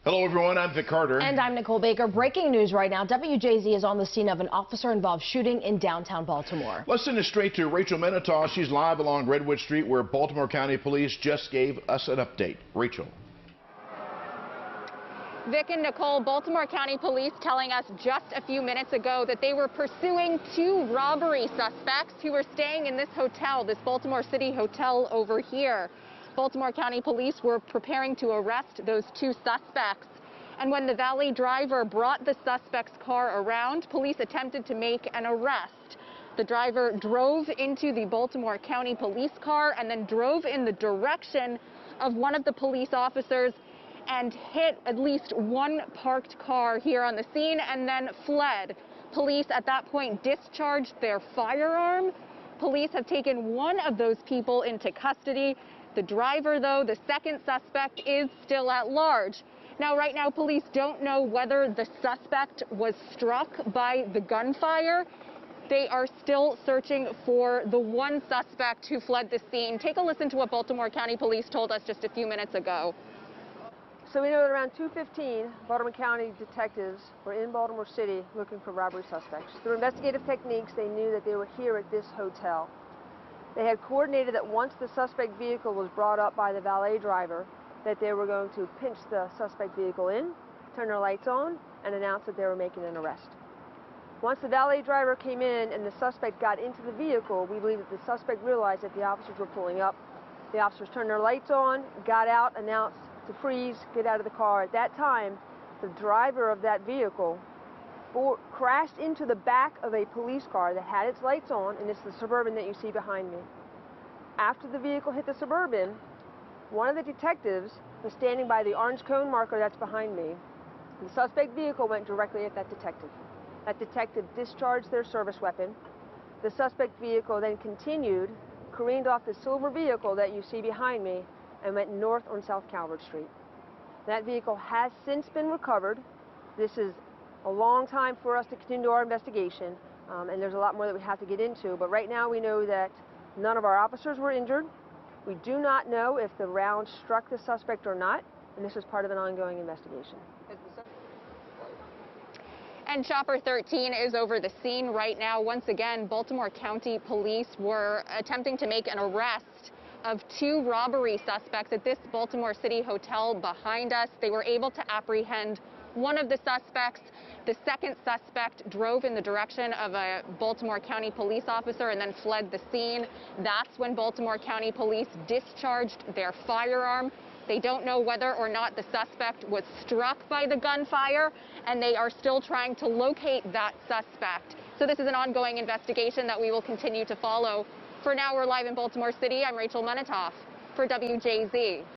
Hello, everyone. I'm Vic Carter. And I'm Nicole Baker. Breaking news right now. WJZ is on the scene of an officer-involved shooting in downtown Baltimore. Let's send it straight to Rachel Menetaw. She's live along Redwood Street, where Baltimore County Police just gave us an update. Rachel. Vic and Nicole, Baltimore County Police telling us just a few minutes ago that they were pursuing two robbery suspects who were staying in this hotel, this Baltimore City hotel over here. Baltimore County Police were preparing to arrest those two suspects. And when the valet driver brought the suspect's car around, police attempted to make an arrest. The driver drove into the Baltimore County Police car and then drove in the direction of one of the police officers and hit at least one parked car here on the scene and then fled. Police at that point discharged their firearm. Police have taken one of those people into custody. The driver, though, the second suspect, is still at large. Now, right now, police don't know whether the suspect was struck by the gunfire. They are still searching for the one suspect who fled the scene. Take a listen to what Baltimore County Police told us just a few minutes ago. So we know that around 2:15, Baltimore County detectives were in Baltimore City looking for robbery suspects. Through investigative techniques, they knew that they were here at this hotel. They had coordinated that once the suspect vehicle was brought up by the valet driver, that they were going to pinch the suspect vehicle in, turn their lights on, and announce that they were making an arrest. Once the valet driver came in and the suspect got into the vehicle, we believe that the suspect realized that the officers were pulling up. The officers turned their lights on, got out, announced to freeze, get out of the car. At that time, the driver of that vehicle crashed into the back of a police car that had its lights on, and it's the Suburban that you see behind me. After the vehicle hit the Suburban, one of the detectives was standing by the orange cone marker that's behind me. The suspect vehicle went directly at that detective. That detective discharged their service weapon. The suspect vehicle then continued, careened off the silver vehicle that you see behind me, and went north on South Calvert Street. That vehicle has since been recovered. This is a long time for us to continue our investigation, and there's a lot more that we have to get into, but right now we know that none of our officers were injured. We do not know if the round struck the suspect or not, and this is part of an ongoing investigation. And Shopper 13 is over the scene right now. Once again, Baltimore County Police were attempting to make an arrest of two robbery suspects at this Baltimore City hotel behind us. They were able to apprehend one of the suspects. The second suspect drove in the direction of a Baltimore County police officer and then fled the scene. That's when Baltimore County Police discharged their firearm. They don't know whether or not the suspect was struck by the gunfire, and they are still trying to locate that suspect. So this is an ongoing investigation that we will continue to follow. For now, we're live in Baltimore City. I'm Rachel Menetoff for WJZ.